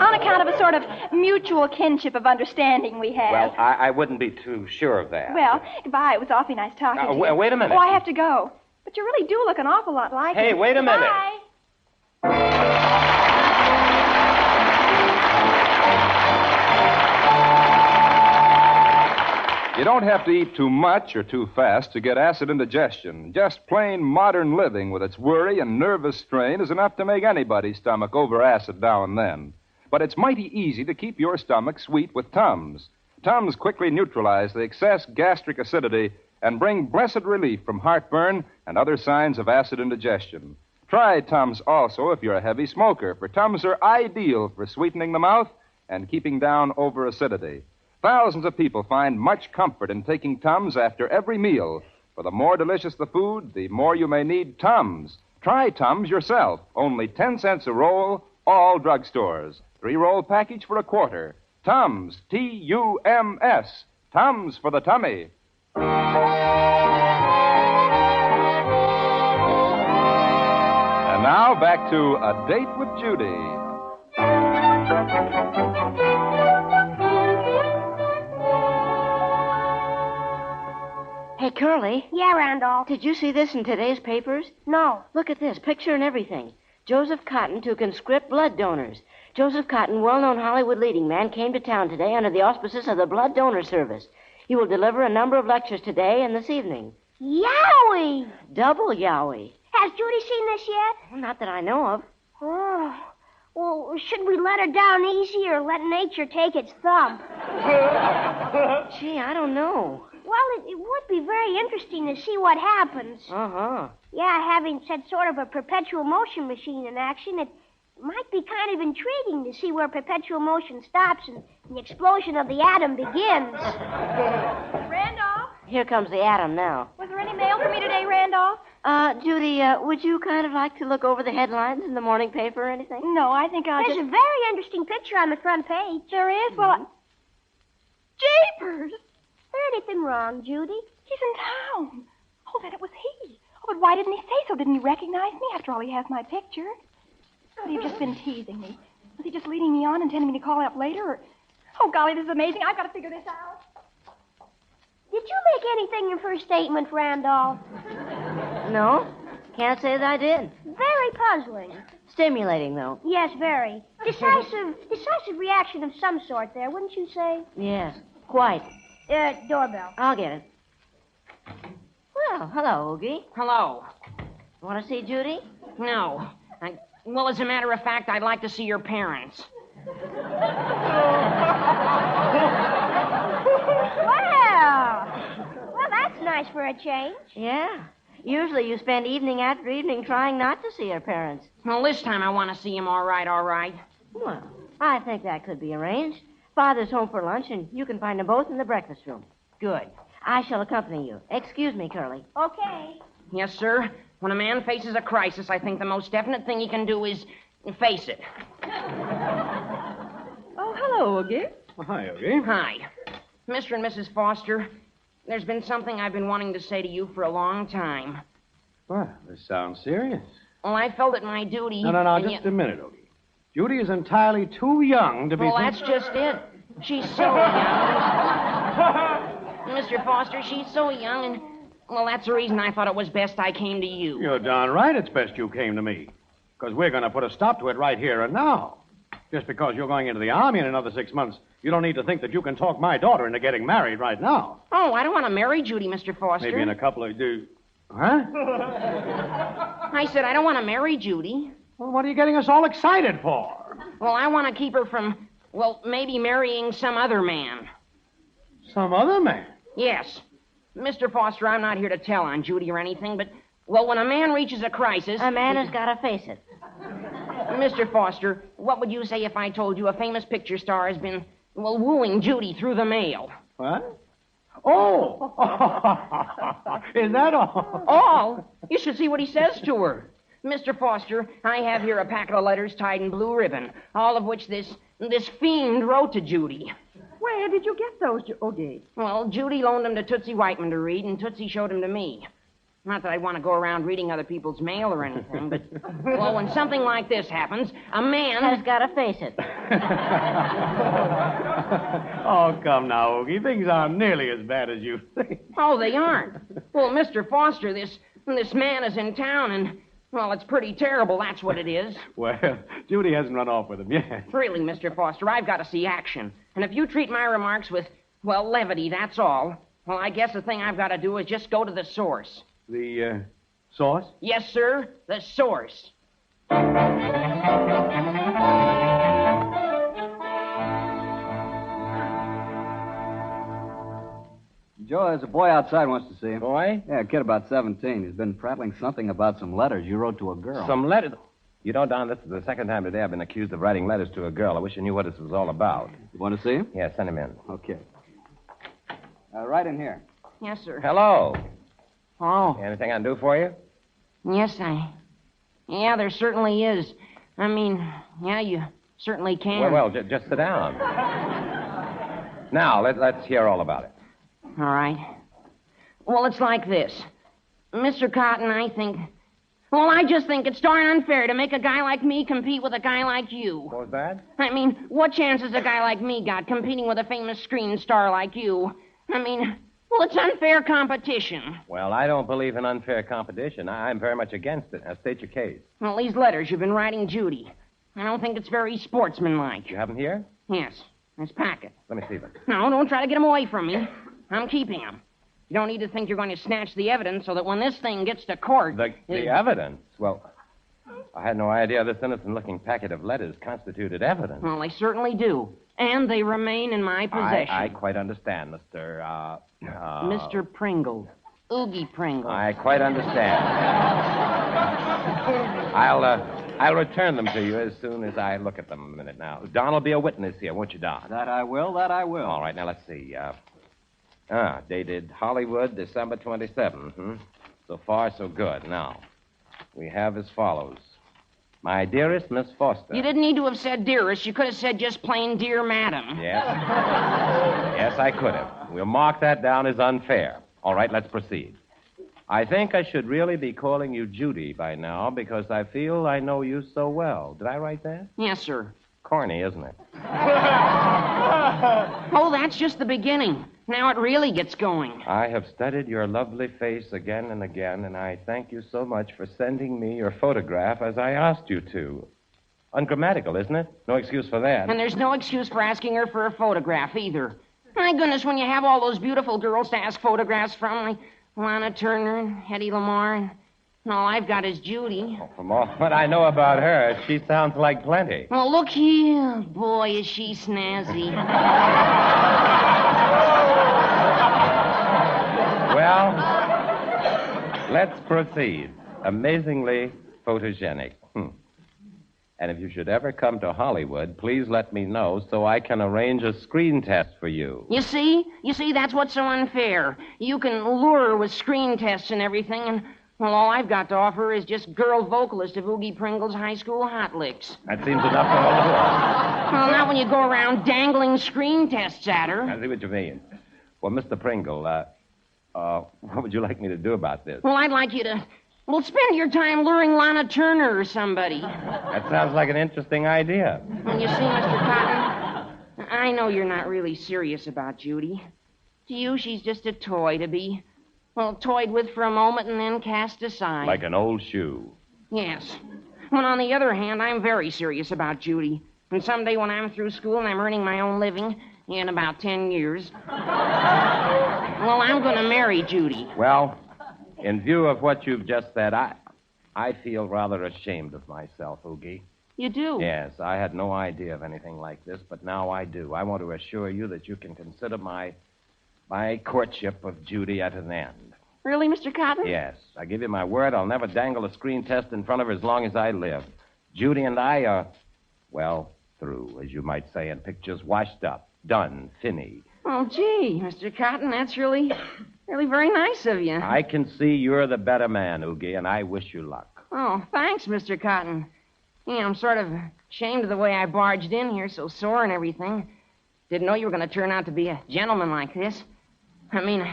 On account of a sort of mutual kinship of understanding we have. Well, I wouldn't be too sure of that. Well, goodbye. It was awfully nice talking to you. Wait a minute. Oh, I have to go. But you really do look an awful lot like him. Hey, wait a minute. Bye. You don't have to eat too much or too fast to get acid indigestion. Just plain modern living with its worry and nervous strain is enough to make anybody's stomach over acid now and then. But it's mighty easy to keep your stomach sweet with Tums. Tums quickly neutralize the excess gastric acidity and bring blessed relief from heartburn and other signs of acid indigestion. Try Tums also if you're a heavy smoker, for Tums are ideal for sweetening the mouth and keeping down over acidity. Thousands of people find much comfort in taking Tums after every meal. For the more delicious the food, the more you may need Tums. Try Tums yourself. Only 10 cents a roll, all drugstores. 3-roll package for $0.25. Tums, T-U-M-S. Tums for the tummy. And now back to A Date with Judy. Hey, Curly. Yeah, Randolph. Did you see this in today's papers? No. Look at this, picture and everything. Joseph Cotton to conscript blood donors. Joseph Cotton, well-known Hollywood leading man, came to town today under the auspices of the Blood Donor Service. He will deliver a number of lectures today and this evening. Yowie! Double yowie. Has Judy seen this yet? Well, not that I know of. Oh. Well, should we let her down easy or let nature take its thumb? Gee, I don't know. Well, it would be very interesting to see what happens. Uh-huh. Yeah, having such sort of a perpetual motion machine in action, it might be kind of intriguing to see where perpetual motion stops and the explosion of the atom begins. Randolph? Here comes the atom now. Was there any mail for me today, Randolph? Judy, would you kind of like to look over the headlines in the morning paper or anything? No, I think I'll There's just... a very interesting picture on the front page. There is? Well, Jeepers! Anything wrong, Judy? He's in town. Oh, then it was he. Oh, but why didn't he say so? Didn't he recognize me? After all, he has my picture. Would he have just been teasing me? Was he just leading me on, intending me to call up later? Or... Oh, golly, this is amazing. I've got to figure this out. Did you make anything in first statement, Randolph? No, can't say that I did. Very puzzling. Stimulating, though. Yes, very. Decisive reaction of some sort there, wouldn't you say? Yes, quite. Doorbell. I'll get it. Well, hello, Oogie. Hello. Want to see Judy? No. Well, as a matter of fact, I'd like to see your parents. Well, that's nice for a change. Yeah. Usually you spend evening after evening trying not to see your parents. Well, this time I want to see them all right. Well, I think that could be arranged. Father's home for lunch, and you can find them both in the breakfast room. Good. I shall accompany you. Excuse me, Curly. Okay. Yes, sir. When a man faces a crisis, I think the most definite thing he can do is face it. Oh, hello, Oogie. Hi, Oogie. Hi. Mr. and Mrs. Foster, there's been something I've been wanting to say to you for a long time. Well, this sounds serious. Well, I felt it my duty... No, just a minute, Oogie. Judy is entirely too young to be... Well, that's just it. She's so young. Mr. Foster, she's so young, and... Well, that's the reason I thought it was best I came to you. You're darn right it's best you came to me. Because we're going to put a stop to it right here and now. Just because you're going into the Army in another 6 months, you don't need to think that you can talk my daughter into getting married right now. Oh, I don't want to marry Judy, Mr. Foster. Maybe in a couple of... Huh? I said I don't want to marry Judy. Well, what are you getting us all excited for? Well, I want to keep her from, well, maybe marrying some other man. Some other man? Yes. Mr. Foster, I'm not here to tell on Judy or anything, but, well, when a man reaches a crisis... A man has got to face it. Mr. Foster, what would you say if I told you a famous picture star has been, well, wooing Judy through the mail? What? Oh! Is that all? All? You should see what he says to her. Mr. Foster, I have here a packet of letters tied in blue ribbon, all of which this fiend wrote to Judy. Where did you get those, Oogie? Well, Judy loaned them to Tootsie Whiteman to read, and Tootsie showed them to me. Not that I want to go around reading other people's mail or anything, but, well, when something like this happens, a man... has got to face it. Oh, come now, Oogie. Things aren't nearly as bad as you think. Oh, they aren't. Well, Mr. Foster, this man is in town, and, well, it's pretty terrible, that's what it is. Well, Judy hasn't run off with him yet. Really, Mr. Foster, I've got to see action. And if you treat my remarks with, well, levity, that's all, well, I guess the thing I've got to do is just go to the source. The, source? Yes, sir, the source. Joe, there's a boy outside wants to see you. Boy? Yeah, a kid about 17. He's been prattling something about some letters you wrote to a girl. Some letters? You know, Don, this is the second time today I've been accused of writing letters to a girl. I wish I knew what this was all about. You want to see him? Yeah, send him in. Okay. Right in here. Yes, sir. Hello. Oh. Anything I can do for you? Yes, yeah, there certainly is. I mean, yeah, you certainly can. Well, just sit down. Now, let's hear all about it. All right. Well, it's like this. Mr. Cotton, I just think it's darn unfair to make a guy like me compete with a guy like you. What was that? I mean, what chance has a guy like me got competing with a famous screen star like you? I mean, well, it's unfair competition. Well, I don't believe in unfair competition. I'm very much against it. Now, state your case. Well, these letters you've been writing Judy, I don't think it's very sportsmanlike. You have them here? Yes, this packet. Let me see them. No, don't try to get them away from me. I'm keeping them. You don't need to think you're going to snatch the evidence so that when this thing gets to court... The evidence? Well, I had no idea this innocent-looking packet of letters constituted evidence. Well, they certainly do. And they remain in my possession. I quite understand, Mr. Pringle. Oogie Pringle. I quite understand. I'll return them to you as soon as I look at them a minute now. Don will be a witness here, won't you, Don? That I will. All right, now let's see. Dated Hollywood, December 27. So far, so good. Now, we have as follows. My dearest Miss Foster. You didn't need to have said dearest. You could have said just plain dear madam. Yes. Yes, I could have. We'll mark that down as unfair. All right, let's proceed. I think I should really be calling you Judy by now because I feel I know you so well. Did I write that? Yes, sir. Corny, isn't it? Oh, that's just the beginning. Now it really gets going. I have studied your lovely face again and again, and I thank you so much for sending me your photograph as I asked you to. Ungrammatical, isn't it? No excuse for that. And there's no excuse for asking her for a photograph either. My goodness, when you have all those beautiful girls to ask photographs from, like Lana Turner and Hedy Lamarr, and all I've got is Judy. Oh, from all what I know about her, she sounds like plenty. Well, look here. Boy, is she snazzy. Well, let's proceed. Amazingly photogenic. And if you should ever come to Hollywood, please let me know so I can arrange a screen test for you. You see, that's what's so unfair. You can lure her with screen tests and everything, and, well, all I've got to offer is just girl vocalist of Oogie Pringle's high school hot licks. That seems enough for her. Well, not when you go around dangling screen tests at her. I see what you mean. Well, Mr. Pringle, what would you like me to do about this? Well, I'd like you to... Well, spend your time luring Lana Turner or somebody. That sounds like an interesting idea. Well, you see, Mr. Cotton, I know you're not really serious about Judy. To you, she's just a toy to be, well, toyed with for a moment and then cast aside. Like an old shoe. Yes. When on the other hand, I'm very serious about Judy. And someday when I'm through school and I'm earning my own living, in about 10 years, well, I'm going to marry Judy. Well... In view of what you've just said, I feel rather ashamed of myself, Oogie. You do? Yes, I had no idea of anything like this, but now I do. I want to assure you that you can consider my courtship of Judy at an end. Really, Mr. Cotton? Yes. I give you my word I'll never dangle a screen test in front of her as long as I live. Judy and I are, well, through, as you might say in pictures, washed up, done, finny. Oh, gee, Mr. Cotton, that's really very nice of you. I can see you're the better man, Oogie, and I wish you luck. Oh, thanks, Mr. Cotton. Yeah, I'm sort of ashamed of the way I barged in here, so sore and everything. Didn't know you were going to turn out to be a gentleman like this. I mean,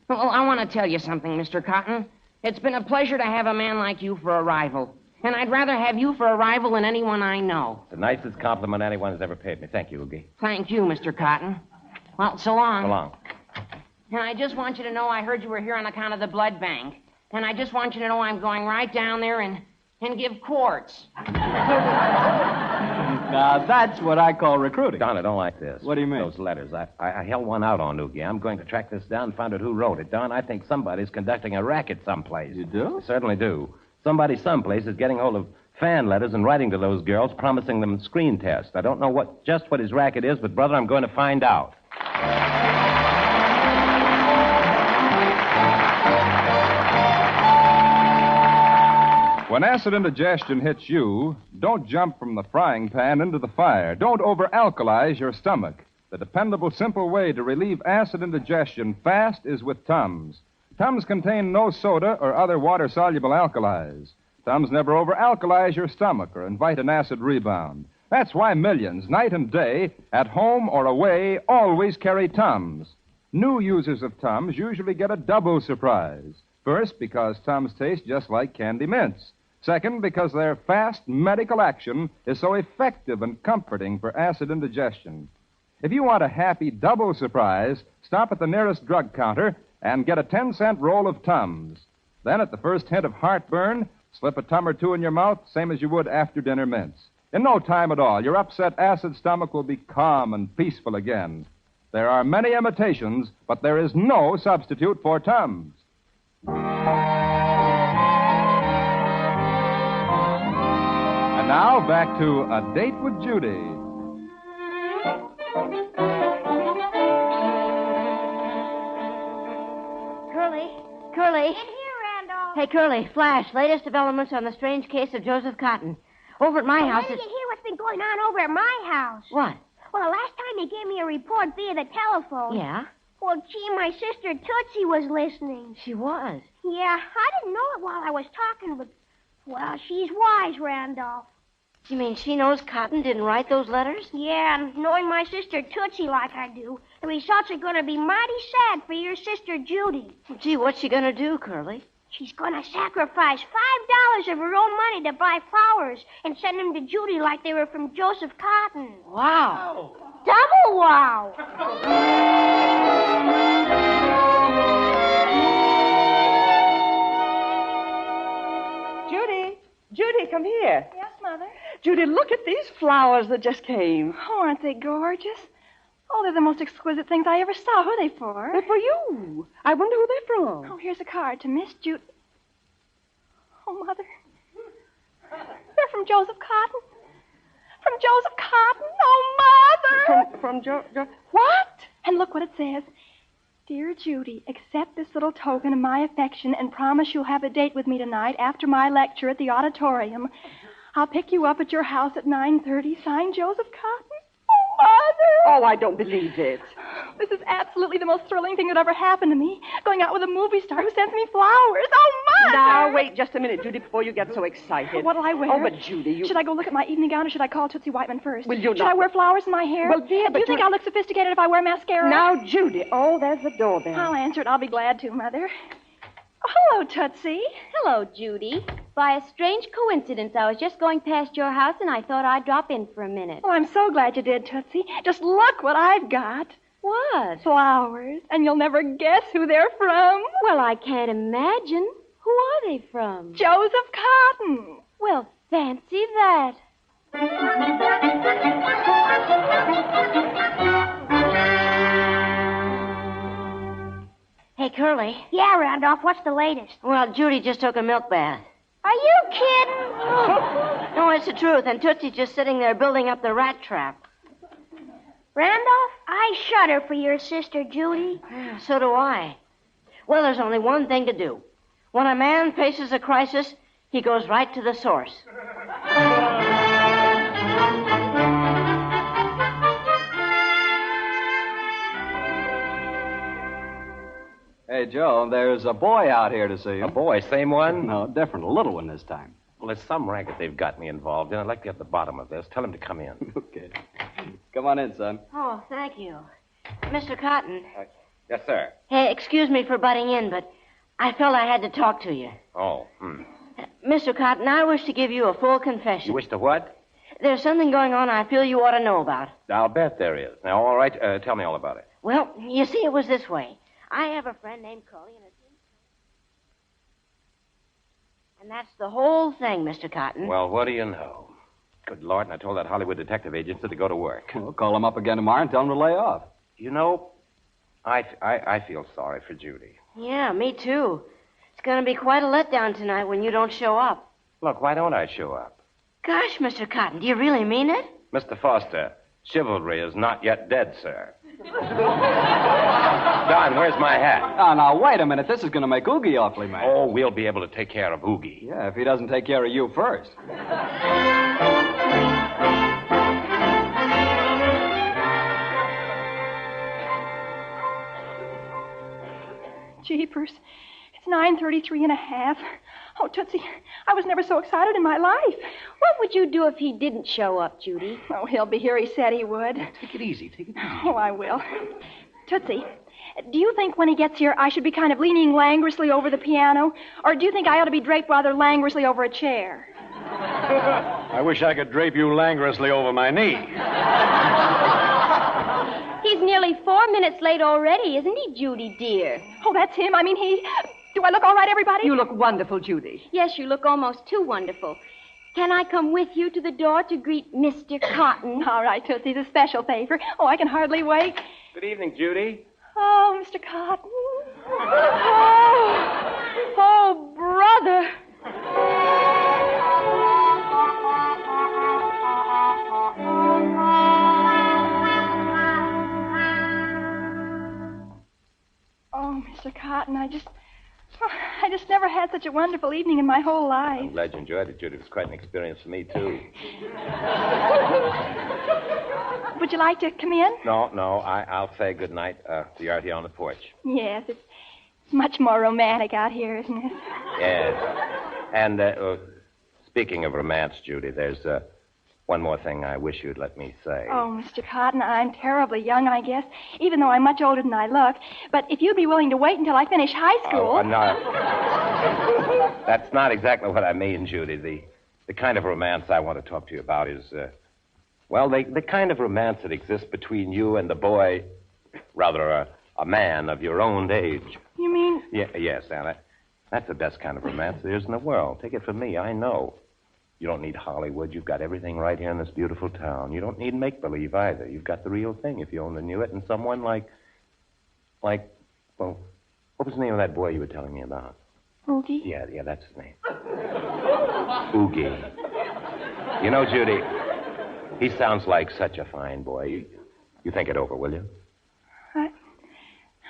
well, I want to tell you something, Mr. Cotton. It's been a pleasure to have a man like you for a rival. And I'd rather have you for a rival than anyone I know. The nicest compliment anyone has ever paid me. Thank you, Oogie. Thank you, Mr. Cotton. Well, so long. So long. And I just want you to know I heard you were here on account of the blood bank. And I just want you to know I'm going right down there and give quarts. Now, that's what I call recruiting. Don, I don't like this. What do you mean? Those letters. I held one out on Oogie. I'm going to track this down and find out who wrote it. Don, I think somebody's conducting a racket someplace. You do? I certainly do. Somebody someplace is getting hold of fan letters and writing to those girls, promising them screen tests. I don't know just what his racket is, but, brother, I'm going to find out. When acid indigestion hits you, don't jump from the frying pan into the fire. Don't over-alkalize your stomach. The dependable, simple way to relieve acid indigestion fast is with Tums. Tums contain no soda or other water-soluble alkalis. Tums never over-alkalize your stomach or invite an acid rebound. That's why millions, night and day, at home or away, always carry Tums. New users of Tums usually get a double surprise. First, because Tums taste just like candy mints. Second, because their fast medical action is so effective and comforting for acid indigestion. If you want a happy double surprise, stop at the nearest drug counter and get a 10-cent roll of Tums. Then, at the first hint of heartburn, slip a tum or two in your mouth, same as you would after-dinner mints. In no time at all, your upset acid stomach will be calm and peaceful again. There are many imitations, but there is no substitute for Tums. And now back to A Date with Judy. Curly. In here, Randolph. Hey, Curly, flash. Latest developments on the strange case of Joseph Cotton. Over at my house... Why did you hear what's been going on over at my house? What? Well, the last time they gave me a report via the telephone. Yeah? Well, gee, my sister Tootsie was listening. She was? Yeah, I didn't know it while I was talking, but... Well, she's wise, Randolph. You mean she knows Cotton didn't write those letters? Yeah, and knowing my sister Tootsie like I do, the results are going to be mighty sad for your sister Judy. Well, gee, what's she going to do, Curly? She's going to sacrifice $5 of her own money to buy flowers and send them to Judy like they were from Joseph Cotton. Wow. Double wow. Judy, come here. Yes, Mother? Judy, look at these flowers that just came. Oh, aren't they gorgeous? Oh, they're the most exquisite things I ever saw. Who are they for? They're for you. I wonder who they're from. Oh, here's a card to Miss Judy. Oh, Mother. They're from Joseph Cotton. From Joseph Cotton. Oh, Mother. From What? And look what it says. Dear Judy, accept this little token of my affection and promise you'll have a date with me tonight after my lecture at the auditorium. I'll pick you up at your house at 9:30. Signed, Joseph Cotton. Oh, Mother! Oh, I don't believe it. This is absolutely the most thrilling thing that ever happened to me. Going out with a movie star who sends me flowers. Oh, Mother! Now, wait just a minute, Judy, before you get so excited. What'll I wear? Oh, but Judy, you... Should I go look at my evening gown or should I call Tootsie Whiteman first? Will you not... Should I wear flowers in my hair? Well, dear, Do you think I'll look sophisticated if I wear mascara? Now, Judy. Oh, there's the doorbell. I'll answer it. I'll be glad to, Mother. Oh, hello, Tootsie. Hello, Judy. By a strange coincidence, I was just going past your house and I thought I'd drop in for a minute. Well, I'm so glad you did, Tootsie. Just look what I've got. What? Flowers. And you'll never guess who they're from. Well, I can't imagine. Who are they from? Joseph Cotton. Well, fancy that. Hey, Curly. Yeah, Randolph, what's the latest? Well, Judy just took a milk bath. Are you kidding? No, it's the truth. And Tootsie's just sitting there building up the rat trap. Randolph, I shudder for your sister Judy. Yeah, so do I. Well, there's only one thing to do. When a man faces a crisis, he goes right to the source. Hey, Joe, there's a boy out here to see you. A boy, same one? No, different. A little one this time. Well, there's some racket they've got me involved in. I'd like to get the bottom of this. Tell him to come in. Okay. Come on in, son. Oh, thank you. Mr. Cotton. Yes, sir. Hey, excuse me for butting in, but I felt I had to talk to you. Oh, Mr. Cotton, I wish to give you a full confession. You wish to what? There's something going on I feel you ought to know about. I'll bet there is. Now, all right, tell me all about it. Well, you see, it was this way. I have a friend named Curly, and that's the whole thing, Mr. Cotton. Well, what do you know? Good Lord, and I told that Hollywood detective agency to go to work. Well, call him up again tomorrow and tell him to lay off. You know, I feel sorry for Judy. Yeah, me too. It's going to be quite a letdown tonight when you don't show up. Look, why don't I show up? Gosh, Mr. Cotton, do you really mean it? Mr. Foster, chivalry is not yet dead, sir. Don, where's my hat? Oh, now, wait a minute. This is going to make Oogie awfully mad. Oh, we'll be able to take care of Oogie. Yeah, if he doesn't take care of you first. Jeepers. It's 9:33 and a half. Oh, Tootsie, I was never so excited in my life. What would you do if he didn't show up, Judy? Oh, he'll be here. He said he would. Take it easy. Take it easy. Oh, I will. Tootsie, do you think when he gets here I should be kind of leaning languorously over the piano? Or do you think I ought to be draped rather languorously over a chair? I wish I could drape you languorously over my knee. He's nearly 4 minutes late already, isn't he, Judy, dear? Oh, that's him. I mean, he... Do I look all right, everybody? You look wonderful, Judy. Yes, you look almost too wonderful. Can I come with you to the door to greet Mr. Cotton? All right, Tootsie, it's a special favor. Oh, I can hardly wait. Good evening, Judy. Oh, Mr. Cotton. Oh, brother. Oh, Mr. Cotton, I just never had such a wonderful evening in my whole life. I'm glad you enjoyed it, Judy. It was quite an experience for me, too. Would you like to come in? No, I'll say good night to you out here on the porch. Yes, it's much more romantic out here, isn't it? Yes. And speaking of romance, Judy, there's one more thing I wish you'd let me say. Oh, Mr. Cotton, I'm terribly young, I guess, even though I'm much older than I look. But if you'd be willing to wait until I finish high school... No. That's not exactly what I mean, Judy. The kind of romance I want to talk to you about is, the kind of romance that exists between you and the boy, rather, a man of your own age. You mean... Yes, Anna. That's the best kind of romance there is in the world. Take it from me, I know. You don't need Hollywood. You've got everything right here in this beautiful town. You don't need make-believe either. You've got the real thing if you only knew it. And someone like, what was the name of that boy you were telling me about? Oogie? Yeah, that's his name. Oogie. You know, Judy, he sounds like such a fine boy. You think it over, will you?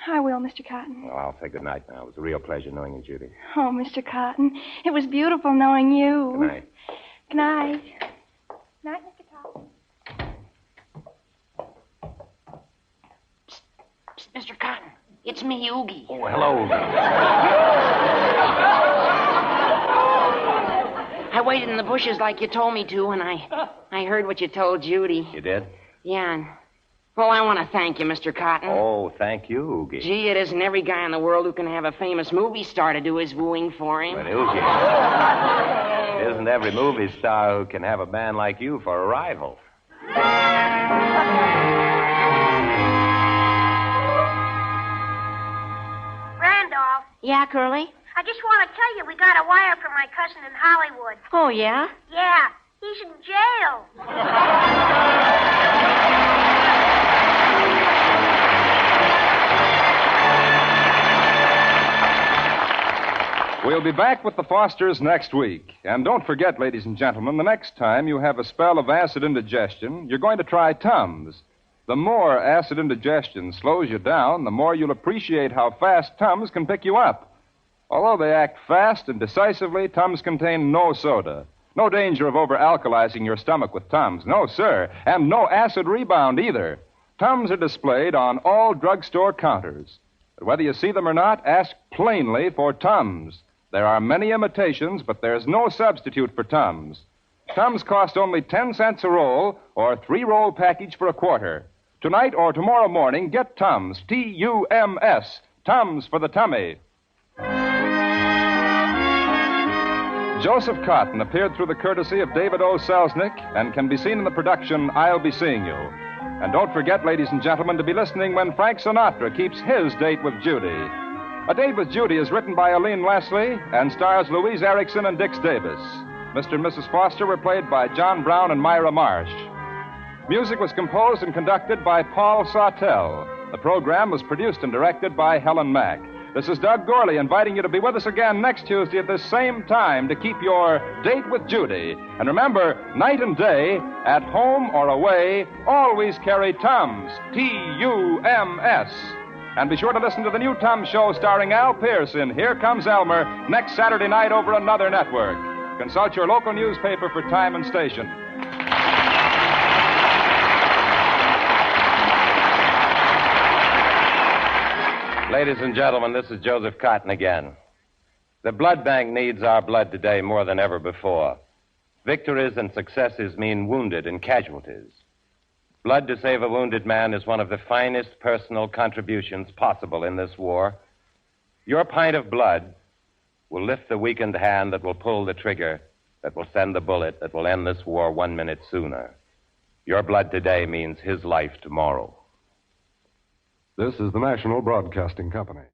I will, Mr. Cotton. Well, I'll say good night now. It was a real pleasure knowing you, Judy. Oh, Mr. Cotton, it was beautiful knowing you. Good night. Good night. Good night, Mr. Cotton. Psst, Mr. Cotton, it's me, Oogie. Oh, hello, Oogie. I waited in the bushes like you told me to, and I heard what you told Judy. You did? Yeah, and... Well, I want to thank you, Mr. Cotton. Oh, thank you, Oogie. Gee, it isn't every guy in the world who can have a famous movie star to do his wooing for him. But, Oogie, it isn't every movie star who can have a man like you for a rival. Randolph, Yeah, Curly? I just want to tell you we got a wire from my cousin in Hollywood. Oh, yeah? Yeah, he's in jail. We'll be back with the Fosters next week. And don't forget, ladies and gentlemen, the next time you have a spell of acid indigestion, you're going to try Tums. The more acid indigestion slows you down, the more you'll appreciate how fast Tums can pick you up. Although they act fast and decisively, Tums contain no soda. No danger of over-alkalizing your stomach with Tums. No, sir. And no acid rebound either. Tums are displayed on all drugstore counters. But whether you see them or not, ask plainly for Tums. There are many imitations, but there's no substitute for Tums. Tums cost only 10 cents a roll or a 3-roll package for a quarter. Tonight or tomorrow morning, get Tums, T-U-M-S, Tums for the tummy. Joseph Cotton appeared through the courtesy of David O. Selznick and can be seen in the production I'll Be Seeing You. And don't forget, ladies and gentlemen, to be listening when Frank Sinatra keeps his Date with Judy. A Date with Judy is written by Aline Leslie and stars Louise Erickson and Dix Davis. Mr. and Mrs. Foster were played by John Brown and Myra Marsh. Music was composed and conducted by Paul Sawtell. The program was produced and directed by Helen Mack. This is Doug Gorley inviting you to be with us again next Tuesday at this same time to keep your Date with Judy. And remember, night and day, at home or away, always carry Tums, T-U-M-S. And be sure to listen to the new Tums show starring Al Pierce in Here Comes Elmer next Saturday night over another network. Consult your local newspaper for time and station. Ladies and gentlemen, this is Joseph Cotton again. The blood bank needs our blood today more than ever before. Victories and successes mean wounded and casualties. Blood to save a wounded man is one of the finest personal contributions possible in this war. Your pint of blood will lift the weakened hand that will pull the trigger, that will send the bullet, that will end this war 1 minute sooner. Your blood today means his life tomorrow. This is the National Broadcasting Company.